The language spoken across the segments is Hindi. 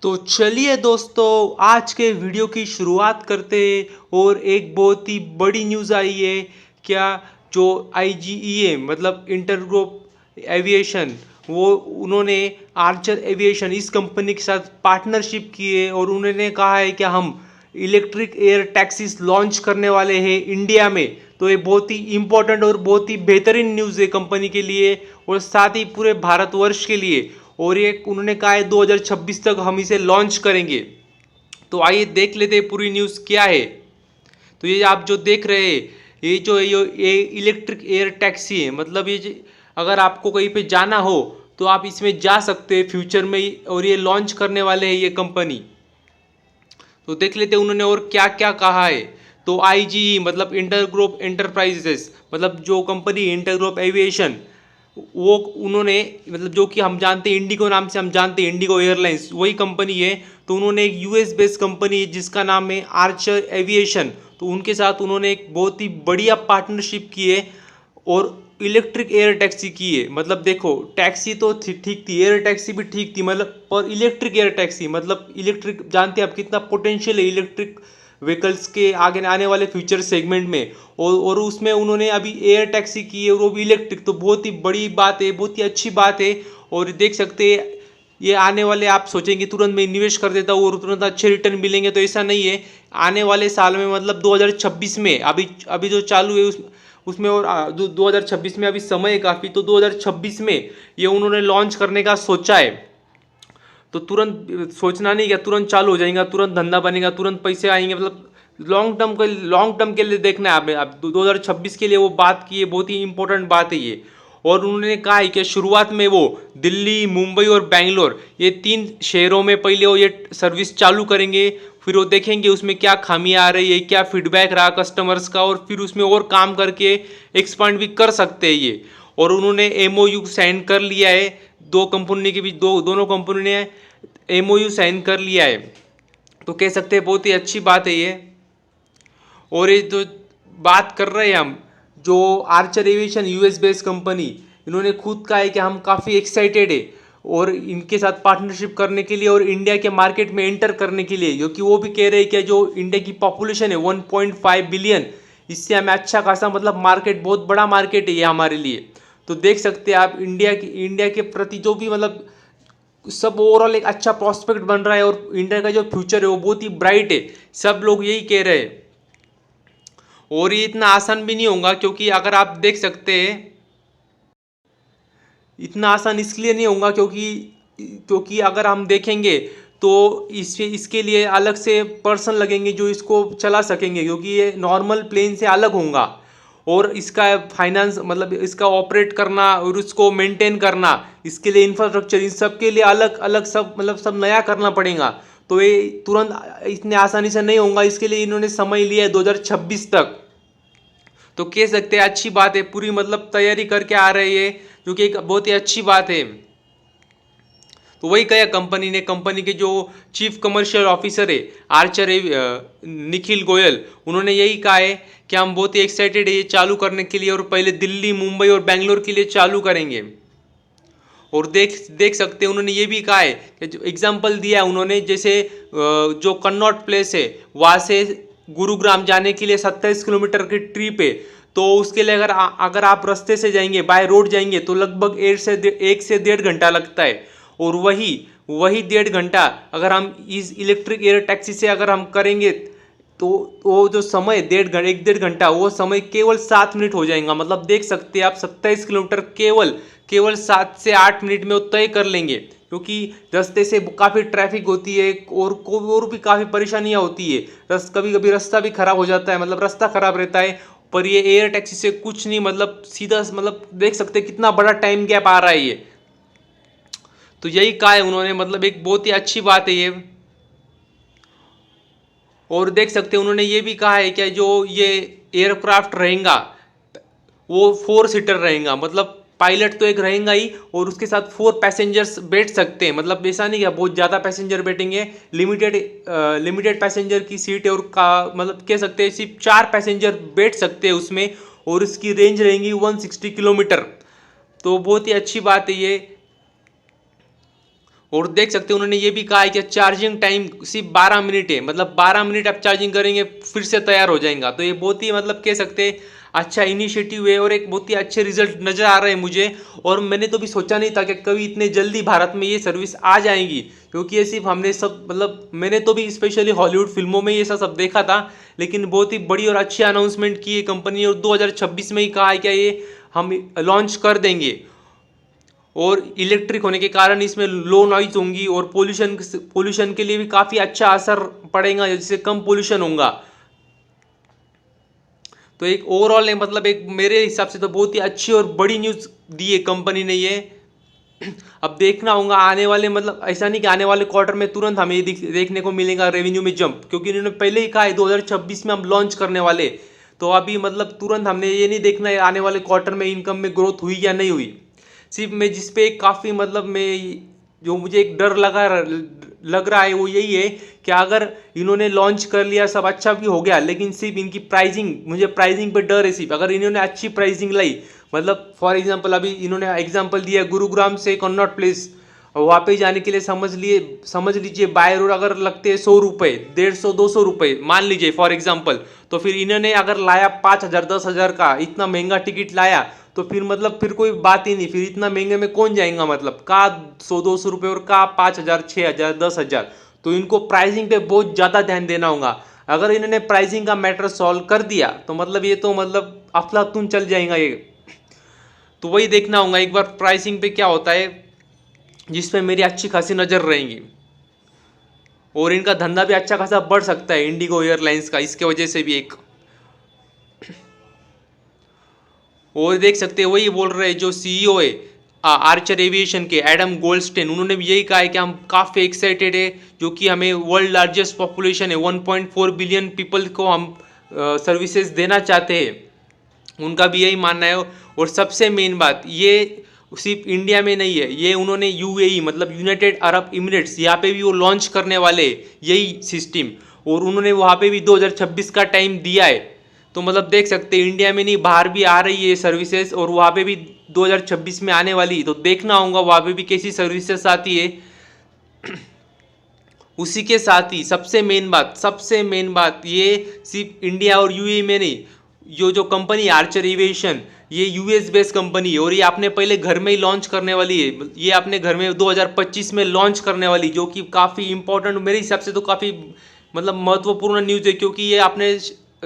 तो चलिए दोस्तों, आज के वीडियो की शुरुआत करते हैं। और एक बहुत ही बड़ी न्यूज़ आई है। क्या जो IGEA मतलब इंटर ग्रुप एविएशन, वो उन्होंने आर्चर एविएशन इस कंपनी के साथ पार्टनरशिप की है और उन्होंने कहा है कि हम इलेक्ट्रिक एयर टैक्सीज लॉन्च करने वाले हैं इंडिया में। तो ये बहुत ही इम्पोर्टेंट और बहुत ही बेहतरीन न्यूज़ है कंपनी के लिए और साथ ही पूरे भारतवर्ष के लिए। और ये उन्होंने कहा है 2026 तक हम इसे लॉन्च करेंगे। तो आइए देख लेते हैं पूरी न्यूज़ क्या है। तो ये आप जो देख रहे हैं, ये इलेक्ट्रिक एयर टैक्सी है। मतलब अगर आपको कहीं पे जाना हो तो आप इसमें जा सकते हैं फ्यूचर में और ये लॉन्च करने वाले हैं ये कंपनी। तो देख लेते हैं उन्होंने और क्या क्या कहा है। तो IGE मतलब इंटर ग्रुप एंटरप्राइजेस, मतलब जो कंपनी इंटर ग्रुप एविएशन, वो उन्होंने मतलब जो कि हम जानते हैं इंडिगो नाम से हम जानते हैं, इंडिगो एयरलाइंस वही कंपनी है। तो उन्होंने एक US बेस्ड कंपनी है जिसका नाम है आर्चर एविएशन। तो उनके साथ उन्होंने एक बहुत ही बढ़िया पार्टनरशिप की है और इलेक्ट्रिक एयर टैक्सी की है। मतलब देखो, टैक्सी तो ठीक थी, एयर टैक्सी भी ठीक थी, मतलब पर इलेक्ट्रिक एयर टैक्सी मतलब इलेक्ट्रिक, जानते हैं आप कितना पोटेंशियल है इलेक्ट्रिक व्हीकल्स के आगे आने वाले फ्यूचर सेगमेंट में। और उसमें उन्होंने अभी एयर टैक्सी की है और वो भी इलेक्ट्रिक। तो बहुत ही बड़ी बात है, बहुत ही अच्छी बात है। और देख सकते हैं ये आने वाले, आप सोचेंगे तुरंत मैं निवेश कर देता हूँ और तुरंत अच्छे रिटर्न मिलेंगे, तो ऐसा नहीं है। आने वाले साल में मतलब 2026 में, अभी अभी जो चालू है उसमें और 2026 में अभी समय है काफ़ी। तो 2026 में ये उन्होंने लॉन्च करने का सोचा है। तो तुरंत सोचना नहीं, क्या तुरंत चालू हो जाएगा, तुरंत धंधा बनेगा, तुरंत पैसे आएंगे। मतलब लॉन्ग टर्म के लिए देखना है आपने। आप 2026 के लिए वो बात की है, बहुत ही इंपॉर्टेंट बात है ये। और उन्होंने कहा है कि शुरुआत में वो दिल्ली, मुंबई और बेंगलोर, ये 3 शहरों में पहले वो ये सर्विस चालू करेंगे। फिर वो देखेंगे उसमें क्या खामियां आ रही है, क्या फीडबैक रहा कस्टमर्स का, और फिर उसमें और काम करके एक्सपांड भी कर सकते हैं ये। और उन्होंने MOU साइन कर लिया है दो कंपनी के बीच, दोनों कंपनी ने MOU साइन कर लिया है। तो कह सकते हैं बहुत ही अच्छी बात है ये। और ये जो बात कर रहे हैं हम, जो Archer aviation US based company, इन्होंने खुद कहा है कि हम काफ़ी एक्साइटेड है और इनके साथ पार्टनरशिप करने के लिए और इंडिया के मार्केट में एंटर करने के लिए। क्योंकि वो भी कह रहे हैं कि जो इंडिया की पॉपुलेशन है 1.5 बिलियन, इससे हमें अच्छा खासा मतलब मार्केट, बहुत बड़ा मार्केट है ये हमारे लिए। तो देख सकते हैं आप इंडिया के प्रति जो भी मतलब सब ओवरऑल एक अच्छा प्रॉस्पेक्ट बन रहा है और इंडिया का जो फ्यूचर है वो बहुत ही ब्राइट है। सब लोग यही कह रहे हैं। और ये इतना आसान भी नहीं होगा, क्योंकि अगर आप देख सकते हैं, इतना आसान इसलिए नहीं होगा क्योंकि क्योंकि अगर हम देखेंगे तो इसके लिए अलग से पर्सन लगेंगे जो इसको चला सकेंगे, क्योंकि ये नॉर्मल प्लेन से अलग होगा। और इसका फाइनेंस मतलब इसका ऑपरेट करना और उसको मेंटेन करना, इसके लिए इंफ्रास्ट्रक्चर, इन सब के लिए अलग अलग सब मतलब सब नया करना पड़ेगा। तो ये तुरंत इतने आसानी से नहीं होगा, इसके लिए इन्होंने समय लिया है 2026 तक। तो कह सकते हैं अच्छी बात है, पूरी मतलब तैयारी करके आ रही है, जो कि एक बहुत ही अच्छी बात है। तो वही कहा कंपनी ने, कंपनी के जो चीफ कमर्शियल ऑफिसर है आर्चर निखिल गोयल, उन्होंने यही कहा है कि हम बहुत ही एक्साइटेड है ये चालू करने के लिए और पहले दिल्ली, मुंबई और बेंगलोर के लिए चालू करेंगे। और देख देख सकते हैं उन्होंने ये भी कहा है कि जो एग्जाम्पल दिया है उन्होंने, जैसे जो कन्नॉट प्लेस है वहाँ से गुरुग्राम जाने के लिए 27 किलोमीटर की ट्रिप है। तो उसके लिए अगर आप रास्ते से जाएंगे, बाय रोड जाएंगे, तो लगभग 1 से 1.5 घंटा लगता है। और वही वही 1.5 घंटा अगर हम इस इलेक्ट्रिक एयर टैक्सी से अगर हम करेंगे तो वो जो समय 1.5 घंटा वो समय केवल 7 मिनट हो जाएगा। मतलब देख सकते हैं आप, 27 किलोमीटर केवल केवल 7 से 8 मिनट में वो तय कर लेंगे। क्योंकि रास्ते से काफ़ी ट्रैफिक होती है और भी काफ़ी परेशानियां होती है। कभी कभी रास्ता भी खराब हो जाता है, मतलब रास्ता खराब रहता है। पर ये एयर टैक्सी से कुछ नहीं, मतलब सीधा, मतलब देख सकते हैं कितना बड़ा टाइम गैप आ रहा है ये। तो यही कहा है उन्होंने, मतलब एक बहुत ही अच्छी बात है ये। और देख सकते हैं उन्होंने ये भी कहा है कि जो ये एयरक्राफ्ट रहेगा वो 4 सीटर रहेगा। मतलब पायलट तो एक रहेगा ही और उसके साथ 4 पैसेंजर्स बैठ सकते हैं। मतलब ऐसा नहीं है बहुत ज़्यादा पैसेंजर बैठेंगे, लिमिटेड पैसेंजर की सीट है। और मतलब कह सकते हैं सिर्फ 4 पैसेंजर बैठ सकते हैं उसमें। और इसकी रेंज रहेगी 160 किलोमीटर। तो बहुत ही अच्छी बात है ये। और देख सकते हैं उन्होंने ये भी कहा है कि चार्जिंग टाइम सिर्फ 12 मिनट है, मतलब 12 मिनट आप चार्जिंग करेंगे फिर से तैयार हो जाएगा। तो ये बहुत ही मतलब कह सकते हैं अच्छा इनिशिएटिव है और एक बहुत ही अच्छे रिजल्ट नज़र आ रहे हैं मुझे। और मैंने तो भी सोचा नहीं था कि कभी इतने जल्दी भारत में ये सर्विस आ जाएगी, क्योंकि ये सिर्फ हमने सब मतलब मैंने तो भी स्पेशली हॉलीवुड फिल्मों में ये सब देखा था, लेकिन बहुत ही बड़ी और अच्छी अनाउंसमेंट की है कंपनी और 2026 में ही कहा है कि ये हम लॉन्च कर देंगे। और इलेक्ट्रिक होने के कारण इसमें लो नॉइज होंगी और पोल्यूशन के लिए भी काफ़ी अच्छा असर पड़ेगा, जिससे कम पोल्यूशन होगा। तो एक ओवरऑल मतलब एक मेरे हिसाब से तो बहुत ही अच्छी और बड़ी न्यूज़ दी है कंपनी ने ये। अब देखना होगा आने वाले मतलब ऐसा नहीं कि आने वाले क्वार्टर में तुरंत हमें देखने को मिलेगा रेवेन्यू में जंप, क्योंकि इन्होंने पहले ही कहा है 2026 में हम लॉन्च करने वाले। तो अभी मतलब तुरंत हमने ये नहीं देखना है आने वाले क्वार्टर में इनकम में ग्रोथ हुई या नहीं हुई। सिर्फ मैं जिस पे काफ़ी मतलब मैं जो मुझे एक डर लग रहा है वो यही है कि अगर इन्होंने लॉन्च कर लिया सब अच्छा भी हो गया, लेकिन सिर्फ इनकी प्राइसिंग, मुझे प्राइसिंग पे डर है। सिर्फ अगर इन्होंने अच्छी प्राइसिंग लाई, मतलब फॉर एग्जांपल अभी इन्होंने एग्जांपल दिया गुरुग्राम से कन्नॉट प्लेस, वहाँ पे जाने के लिए समझ लीजिए बाय रोड अगर लगते हैं 100 रुपये, 150-200 रुपये मान लीजिए फॉर एग्जांपल। तो फिर इन्होंने अगर लाया 5,000 10,000 का इतना महंगा टिकट लाया, तो फिर मतलब फिर कोई बात ही नहीं, फिर इतना महंगे में कौन जाएगा, मतलब का 100-200 रुपये और का 5,000 6,000 10,000। तो इनको प्राइसिंग पे बहुत ज़्यादा ध्यान देना होगा। अगर इन्होंने प्राइसिंग का मैटर सॉल्व कर दिया तो मतलब ये तो मतलब अफलातून चल जाएगा ये। तो वही देखना होगा एक बार प्राइसिंग पे क्या होता है, जिसपे मेरी अच्छी खासी नज़र रहेंगी। और इनका धंधा भी अच्छा खासा बढ़ सकता है इंडिगो एयरलाइंस का, इसके वजह से भी एक। और देख सकते हैं वही बोल रहे हैं जो सीईओ है आर्चर एविएशन के एडम गोल्डस्टेन, उन्होंने भी यही कहा है कि हम काफ़ी एक्साइटेड है, जो कि हमें वर्ल्ड लार्जेस्ट पॉपुलेशन है 1.4 बिलियन पीपल को हम सर्विसेज देना चाहते हैं। उनका भी यही मानना है। और सबसे मेन बात ये सिर्फ इंडिया में नहीं है, ये उन्होंने यूएई मतलब यूनाइटेड अरब इमिरेट्स, यहाँ पे भी वो लॉन्च करने वाले यही सिस्टम, और उन्होंने वहाँ पे भी 2026 का टाइम दिया है। तो मतलब देख सकते हैं इंडिया में नहीं बाहर भी आ रही है सर्विसेज, और वहाँ पे भी 2026 में आने वाली। तो देखना होगा वहाँ पे भी कैसी सर्विसेज आती है। उसी के साथ ही सबसे मेन बात ये सिर्फ इंडिया और यूएई में नहीं, जो कंपनी आर्चर एविएशन ये यूएस बेस्ड कंपनी है, और ये आपने पहले घर में ही लॉन्च करने वाली है। ये अपने घर में 2025 में लॉन्च करने वाली, जो कि काफ़ी इंपॉर्टेंट मेरे हिसाब से तो काफ़ी मतलब महत्वपूर्ण न्यूज़ है, क्योंकि ये अपने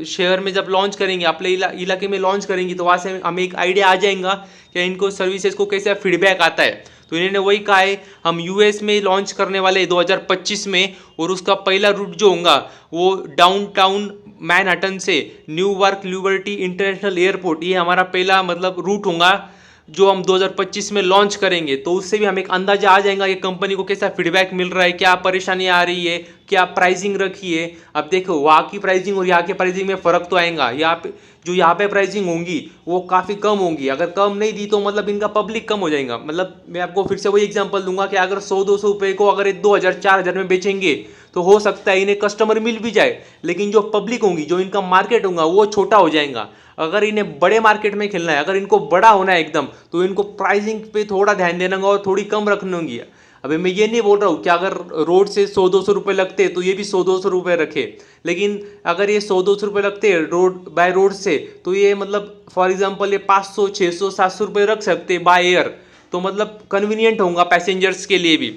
शहर में जब लॉन्च करेंगे, अपने इलाके में लॉन्च करेंगी, तो वहाँ से हमें एक आइडिया आ जाएगा कि इनको सर्विसेज को कैसे फीडबैक आता है। तो इन्होंने वही कहा है हम यूएस में लॉन्च करने वाले 2025 में, और उसका पहला रूट जो होगा वो डाउनटाउन मैनहट्टन से न्यूयॉर्क लिबर्टी इंटरनेशनल एयरपोर्ट, ये हमारा पहला मतलब रूट होगा जो हम 2025 में लॉन्च करेंगे। तो उससे भी हमें एक अंदाजा आ जाएगा कि कंपनी को कैसा फीडबैक मिल रहा है, क्या परेशानी आ रही है, क्या प्राइसिंग रखी है। अब देखो वहाँ की प्राइसिंग और यहाँ के प्राइसिंग में फ़र्क तो आएगा। यहाँ पे प्राइसिंग होंगी वो काफ़ी कम होंगी, अगर कम नहीं दी तो मतलब इनका पब्लिक कम हो जाएगा। मतलब मैं आपको फिर से वही एग्जांपल दूंगा कि अगर 100-200 रुपये को अगर 2,000-4,000 में बेचेंगे तो हो सकता है इन्हें कस्टमर मिल भी जाए, लेकिन जो पब्लिक होंगी, जो इनका मार्केट होगा वो छोटा हो जाएगा। अगर इन्हें बड़े मार्केट में खेलना है, अगर इनको बड़ा होना है एकदम, तो इनको प्राइसिंग पे थोड़ा ध्यान देना होगा और थोड़ी कम रखनी होगी। अभी मैं ये नहीं बोल रहा हूँ कि अगर रोड से 100-200 रुपये लगते तो ये भी 100-200 रुपये रखे, लेकिन अगर ये 100-200 रुपये लगते रोड बाय रोड से, तो ये मतलब फॉर एग्जांपल ये 500-600-700 रुपये रख सकते बाय एयर। तो मतलब कन्वीनियंट होगा पैसेंजर्स के लिए भी।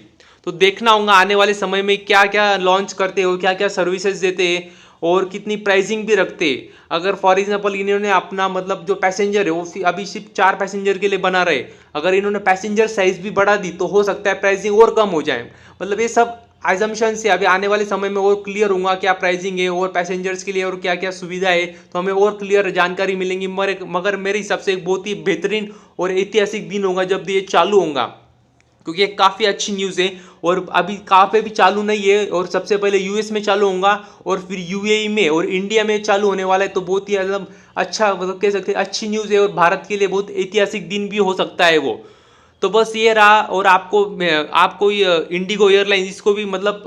तो देखना होगा आने वाले समय में क्या क्या लॉन्च करते हो, क्या क्या सर्विसेज देते हैं और कितनी प्राइसिंग भी रखते हैं। अगर फॉर एग्जांपल इन्होंने अपना मतलब जो पैसेंजर है वो अभी सिर्फ 4 पैसेंजर के लिए बना रहे, अगर इन्होंने पैसेंजर साइज भी बढ़ा दी तो हो सकता है प्राइसिंग और कम हो जाए। मतलब ये सब एजम्पशन से अभी आने वाले समय में और क्लियर होगा क्या प्राइसिंग है और पैसेंजर्स के लिए और क्या क्या सुविधा है, तो हमें और क्लियर जानकारी मिलेंगी। मगर मेरे हिसाब से एक बहुत ही बेहतरीन और ऐतिहासिक दिन होगा जब ये चालू होगा, क्योंकि ये काफ़ी अच्छी न्यूज़ है। और अभी कहाँ पे भी चालू नहीं है, और सबसे पहले यूएस में चालू होगा और फिर यूएई में और इंडिया में चालू होने वाला है। तो बहुत ही मतलब अच्छा मतलब कह सकते हैं अच्छी न्यूज़ है, और भारत के लिए बहुत ऐतिहासिक दिन भी हो सकता है वो। तो बस ये रहा। और आपको ये इंडिगो एयरलाइंस इसको भी मतलब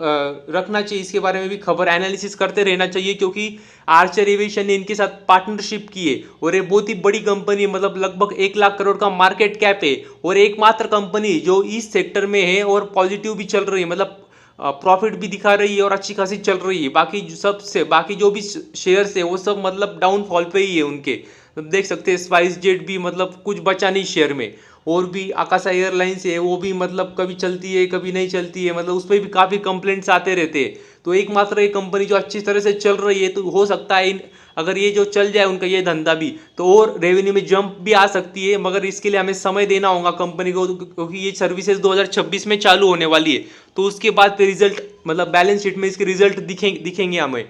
रखना चाहिए, इसके बारे में भी खबर एनालिसिस करते रहना चाहिए, क्योंकि आर्चर एविएशन ने इनके साथ पार्टनरशिप की है और ये बहुत ही बड़ी कंपनी है, मतलब लगभग 1 लाख करोड़ का मार्केट कैप है और एकमात्र कंपनी जो इस सेक्टर में है और पॉजिटिव भी चल रही है, मतलब प्रॉफिट भी दिखा रही है और अच्छी खासी चल रही है। बाकी जो भी शेयर्स है वो सब मतलब डाउनफॉल पे ही है उनके। तो देख सकते हैं स्पाइस जेट भी मतलब कुछ बचा नहीं शेयर में। और भी आकाशा एयरलाइंस है वो भी मतलब कभी चलती है कभी नहीं चलती है, मतलब उस पर भी काफ़ी कंप्लेंट्स आते रहते हैं। तो एकमात्र एक कंपनी जो अच्छी तरह से चल रही है, तो हो सकता है अगर ये जो चल जाए उनका ये धंधा भी, तो और रेवेन्यू में जंप भी आ सकती है, मगर इसके लिए हमें समय देना होगा कंपनी को, क्योंकि ये सर्विसेज 2026 में चालू होने वाली है। तो उसके बाद फिर रिजल्ट मतलब बैलेंस शीट में इसके रिजल्ट दिखेंगे हमें।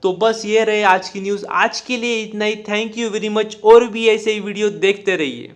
तो बस ये रहे आज की न्यूज़। आज के लिए इतना ही। Thank you very much. और भी ऐसे ही वीडियो देखते रहिए।